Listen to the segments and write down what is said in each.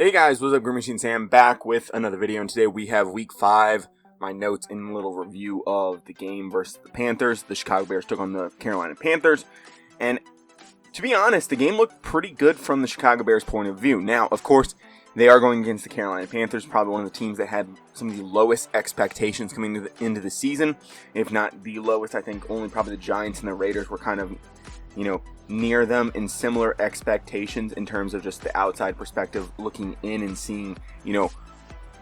Hey guys, what's up? GreenMachineSam back with another video, and today we have Week 5, my notes and a little review of the game versus the Panthers. The Chicago Bears took on the Carolina Panthers, and to be honest, the game looked pretty good from the Chicago Bears' point of view. Now, of course, they are going against the Carolina Panthers, probably one of the teams that had some of the lowest expectations coming into the season, if not the lowest. I think only probably the Giants and the Raiders were kind of, near them in similar expectations in terms of just the outside perspective, looking in and seeing,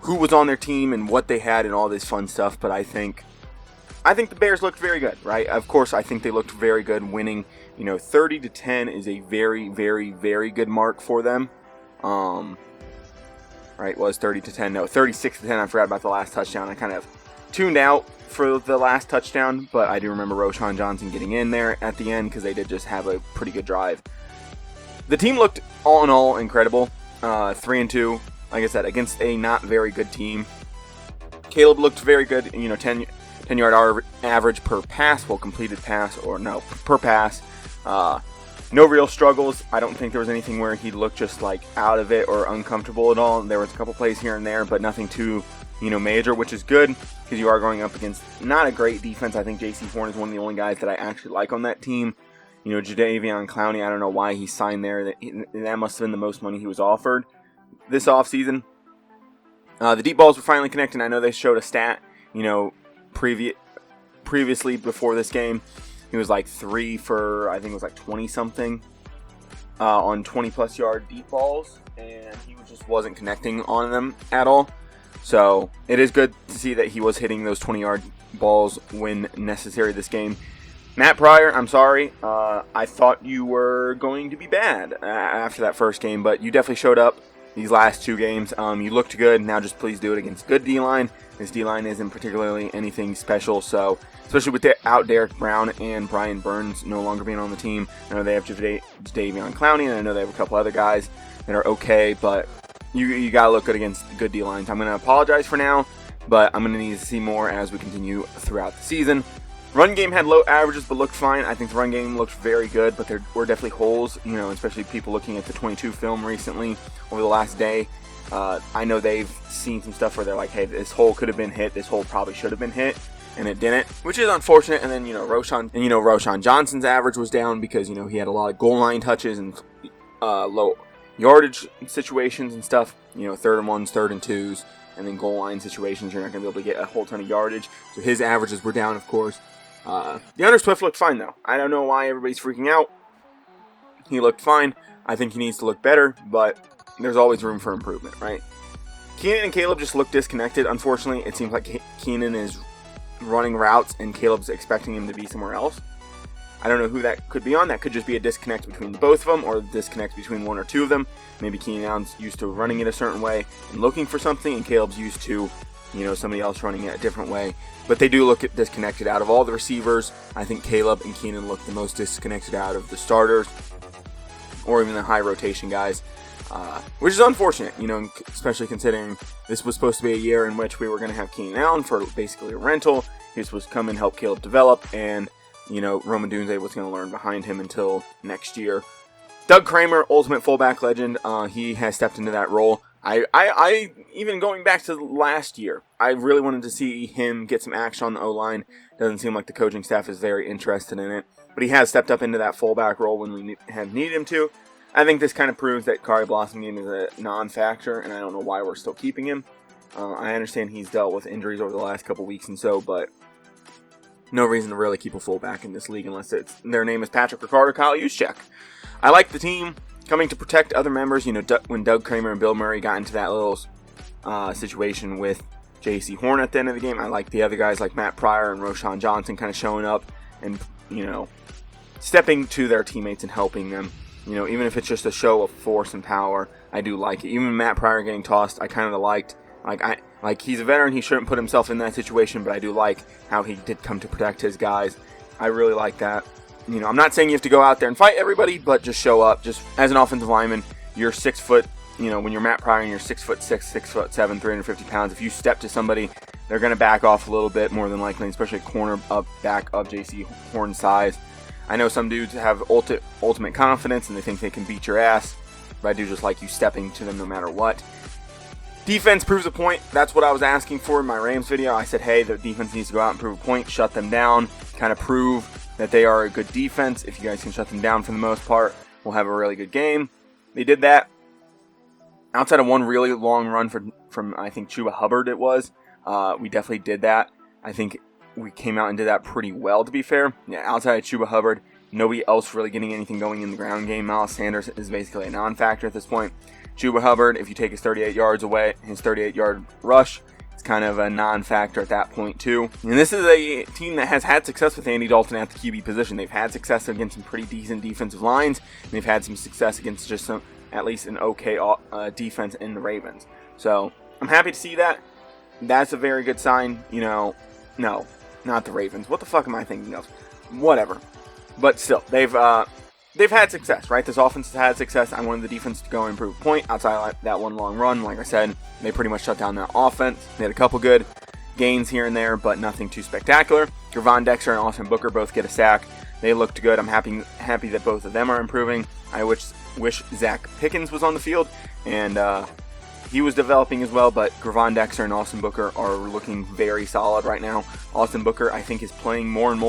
who was on their team and what they had and all this fun stuff. But I think the Bears looked very good, right? Of course, I think they looked very good. Winning, 30-10 is a very, very, very good mark for them. Right, it was 30-10. No, 36-10. I forgot about the last touchdown. I kind of tuned out for the last touchdown, but I do remember Roschon Johnson getting in there at the end because they did just have a pretty good drive. The team looked all in all incredible. 3-2, like I said, against a not very good team. Caleb looked very good. 10-yard average per pass, completed pass, or no, per pass. No real struggles. I don't think there was anything where he looked just like out of it or uncomfortable at all. There was a couple plays here and there, but nothing too major, which is good because you are going up against not a great defense. I think J.C. Horn is one of the only guys that I actually like on that team. Jadeveon Clowney, I don't know why he signed there. That must have been the most money he was offered this offseason. The deep balls were finally connecting. I know they showed a stat, previously before this game. He was like 3 for, I think it was like 20-something on 20-plus yard deep balls, and he just wasn't connecting on them at all. So it is good to see that he was hitting those 20-yard balls when necessary this game. Matt Pryor, I'm sorry. I thought you were going to be bad after that first game, but you definitely showed up these last 2 games. You looked good. Now just please do it against good D-line. This D-line isn't particularly anything special, so especially without Derek Brown and Brian Burns no longer being on the team. I know they have Jadeveon Clowney, and I know they have a couple other guys that are okay, but you got to look good against good D-lines. I'm going to apologize for now, but I'm going to need to see more as we continue throughout the season. Run game had low averages, but looked fine. I think the run game looked very good, but there were definitely holes, especially people looking at the 22 film recently over the last day. I know they've seen some stuff where they're like, hey, this hole could have been hit. This hole probably should have been hit, and it didn't, which is unfortunate. And then, Roschon Johnson's average was down because, he had a lot of goal line touches and low yardage situations and stuff, 3rd and 1s, 3rd and 2s, and then goal line situations, you're not going to be able to get a whole ton of yardage. So his averages were down, of course. DeAndre Swift looked fine, though. I don't know why everybody's freaking out. He looked fine. I think he needs to look better, but there's always room for improvement, right? Keenan and Caleb just look disconnected. Unfortunately, it seems like Keenan is running routes and Caleb's expecting him to be somewhere else. I don't know who that could be on. That could just be a disconnect between both of them, or a disconnect between one or two of them. Maybe Keenan's used to running it a certain way and looking for something, and Caleb's used to, somebody else running it a different way. But they do look disconnected. Out of all the receivers, I think Caleb and Keenan look the most disconnected out of the starters, or even the high rotation guys, which is unfortunate, especially considering this was supposed to be a year in which we were going to have Keenan Allen for basically a rental. He was supposed to come and help Caleb develop, and Roman Dunze was going to learn behind him until next year. Doug Kramer, ultimate fullback legend, he has stepped into that role. I even going back to last year, I really wanted to see him get some action on the O-line. Doesn't seem like the coaching staff is very interested in it, but he has stepped up into that fullback role when we have needed him to. I think this kind of proves that Kari Blossomgame is a non-factor, and I don't know why we're still keeping him. I understand he's dealt with injuries over the last couple weeks and so, but no reason to really keep a fullback in this league unless their name is Patrick Ricard or Kyle Juszczyk. I like the team coming to protect other members. When Doug Kramer and Bill Murray got into that little situation with J.C. Horn at the end of the game, I like the other guys like Matt Pryor and Roschon Johnson kind of showing up and, stepping to their teammates and helping them. Even if it's just a show of force and power, I do like it. Even Matt Pryor getting tossed, I kind of liked. Like he's a veteran, he shouldn't put himself in that situation, but I do like how he did come to protect his guys. I really like that. I'm not saying you have to go out there and fight everybody, but just show up. Just as an offensive lineman, you're 6 foot. When you're Matt Pryor and you're 6'6", 6'7", 350 pounds, if you step to somebody, they're going to back off a little bit more than likely, especially a corner back of J.C. Horn's size. I know some dudes have ultimate confidence and they think they can beat your ass, but I do just like you stepping to them no matter what. Defense proves a point. That's what I was asking for in my Rams video. I said, hey, the defense needs to go out and prove a point, shut them down, kind of prove that they are a good defense. If you guys can shut them down for the most part, we'll have a really good game. They did that. Outside of one really long run from I think Chuba Hubbard it was, we definitely did that. I think we came out and did that pretty well, to be fair. Yeah, outside of Chuba Hubbard, nobody else really getting anything going in the ground game. Miles Sanders is basically a non-factor at this point. Chuba Hubbard, if you take his 38 yards away, his 38-yard rush, it's kind of a non-factor at that point too. And this is a team that has had success with Andy Dalton at the QB position. They've had success against some pretty decent defensive lines, and they've had some success against just some, at least an okay defense in the Ravens. So I'm happy to see that. That's a very good sign. You know, no, not the Ravens. What the fuck am I thinking of? Whatever. But still, they've had success, right? This offense has had success. I wanted the defense to go and improve a point outside of that one long run. Like I said, they pretty much shut down that offense. They had a couple good gains here and there, but nothing too spectacular. Gervon Dexter and Austin Booker both get a sack. They looked good. I'm happy that both of them are improving. I wish Zach Pickens was on the field, and he was developing as well, but Gervon Dexter and Austin Booker are looking very solid right now. Austin Booker, I think, is playing more and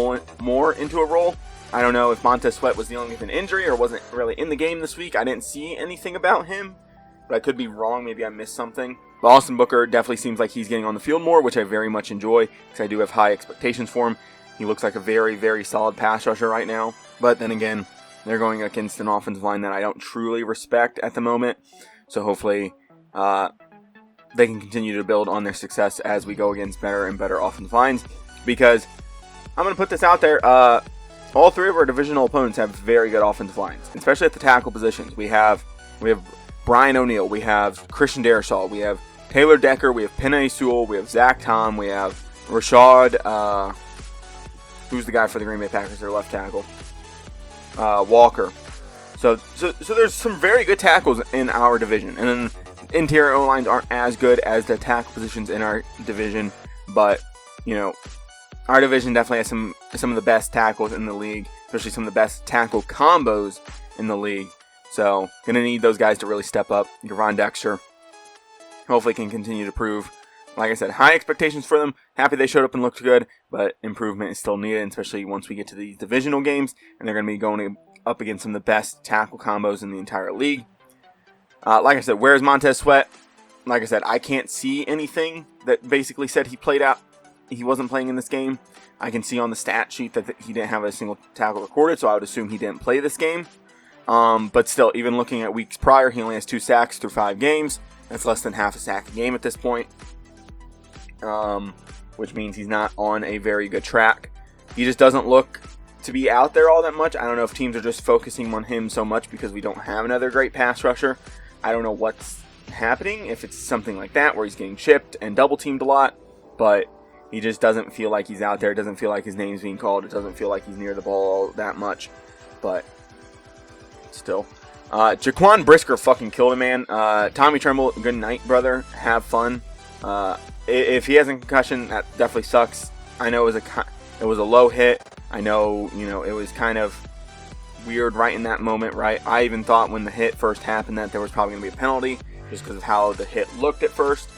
more into a role. I don't know if Montez Sweat was dealing with an injury or wasn't really in the game this week. I didn't see anything about him, but I could be wrong. Maybe I missed something. But Austin Booker definitely seems like he's getting on the field more, which I very much enjoy because I do have high expectations for him. He looks like a very, very solid pass rusher right now. But then again, they're going against an offensive line that I don't truly respect at the moment. So hopefully they can continue to build on their success as we go against better and better offensive lines. Because I'm going to put this out there. All three of our divisional opponents have very good offensive lines, especially at the tackle positions. We have Brian O'Neill, we have Christian Darrisaw, we have Taylor Decker, we have Penei Sewell, we have Zach Tom, we have Rashad, who's the guy for the Green Bay Packers, their left tackle, Walker. So there's some very good tackles in our division, and then interior O-lines aren't as good as the tackle positions in our division, but you know, our division definitely has some of the best tackles in the league, especially some of the best tackle combos in the league. So, gonna need those guys to really step up. Gervon Dexter, hopefully can continue to prove. Like I said, high expectations for them. Happy they showed up and looked good, but improvement is still needed, especially once we get to these divisional games, and they're gonna be going up against some of the best tackle combos in the entire league. Like I said, where's Montez Sweat? Like I said, I can't see anything that basically said he wasn't playing in this game. I can see on the stat sheet that he didn't have a single tackle recorded, so I would assume he didn't play this game. But still, even looking at weeks prior, he only has 2 sacks through 5 games. That's less than half a sack a game at this point, which means he's not on a very good track. He just doesn't look to be out there all that much. I don't know if teams are just focusing on him so much because we don't have another great pass rusher. I don't know what's happening, if it's something like that where he's getting chipped and double teamed a lot, but he just doesn't feel like he's out there. It doesn't feel like his name's being called. It doesn't feel like he's near the ball that much. But still. Jaquan Brisker fucking killed a man. Tommy Tremble, good night, brother. Have fun. If he has a concussion, that definitely sucks. I know it was a low hit. I know, it was kind of weird right in that moment, right? I even thought when the hit first happened that there was probably going to be a penalty just because of how the hit looked at first.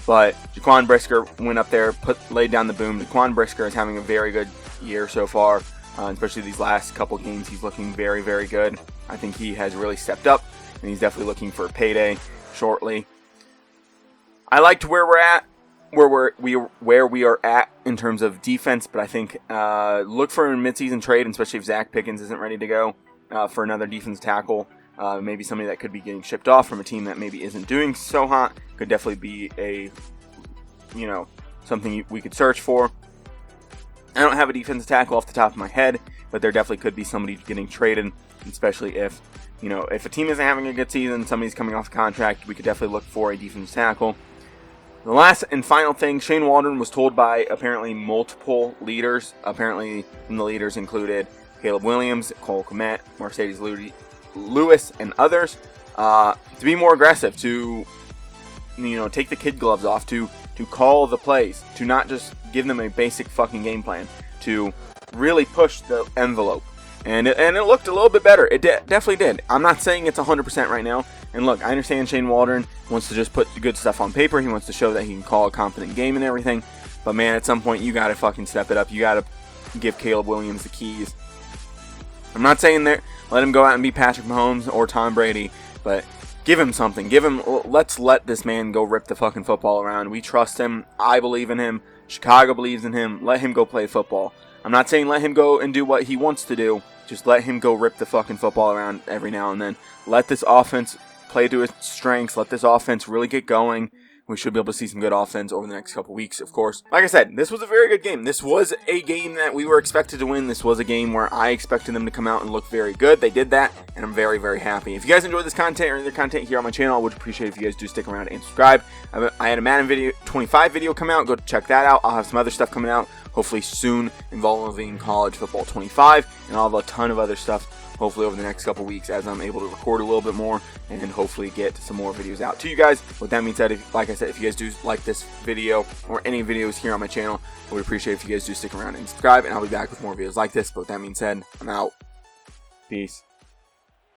But Jaquan Brisker went up there, laid down the boom. Jaquan Brisker is having a very good year so far, especially these last couple games. He's looking very, very good. I think he has really stepped up, and he's definitely looking for a payday shortly. I liked where we're at, where we are at in terms of defense, but I think look for a midseason trade, especially if Zach Pickens isn't ready to go for another defense tackle. Maybe somebody that could be getting shipped off from a team that maybe isn't doing so hot could definitely be a, something we could search for. I don't have a defensive tackle off the top of my head, but there definitely could be somebody getting traded, especially if, if a team isn't having a good season, somebody's coming off contract, we could definitely look for a defensive tackle. The last and final thing, Shane Waldron was told by apparently multiple leaders. Apparently, the leaders included Caleb Williams, Cole Kmet, Mercedes Lewis, and others, to be more aggressive, to take the kid gloves off, to call the plays, to not just give them a basic fucking game plan, to really push the envelope. And it looked a little bit better. It definitely did. I'm not saying it's 100% right now. And look, I understand Shane Waldron wants to just put the good stuff on paper. He wants to show that he can call a competent game and everything. But man, at some point, you got to fucking step it up. You got to give Caleb Williams the keys. I'm not saying let him go out and be Patrick Mahomes or Tom Brady, but give him something. Let's let this man go rip the fucking football around. We trust him. I believe in him. Chicago believes in him. Let him go play football. I'm not saying let him go and do what he wants to do. Just let him go rip the fucking football around every now and then. Let this offense play to its strengths. Let this offense really get going. We should be able to see some good offense over the next couple weeks, of course. Like I said, this was a very good game. This was a game that we were expected to win. This was a game where I expected them to come out and look very good. They did that, and I'm very, very happy. If you guys enjoyed this content or any other content here on my channel, I would appreciate it if you guys do stick around and subscribe. I had a Madden 25 video come out. Go check that out. I'll have some other stuff coming out, hopefully soon, involving college football 25, and I'll have a ton of other stuff hopefully over the next couple weeks as I'm able to record a little bit more and hopefully get some more videos out to you guys. With that being said, like I said, if you guys do like this video or any videos here on my channel, I would appreciate it if you guys do stick around and subscribe, and I'll be back with more videos like this. But with that being said, I'm out. Peace.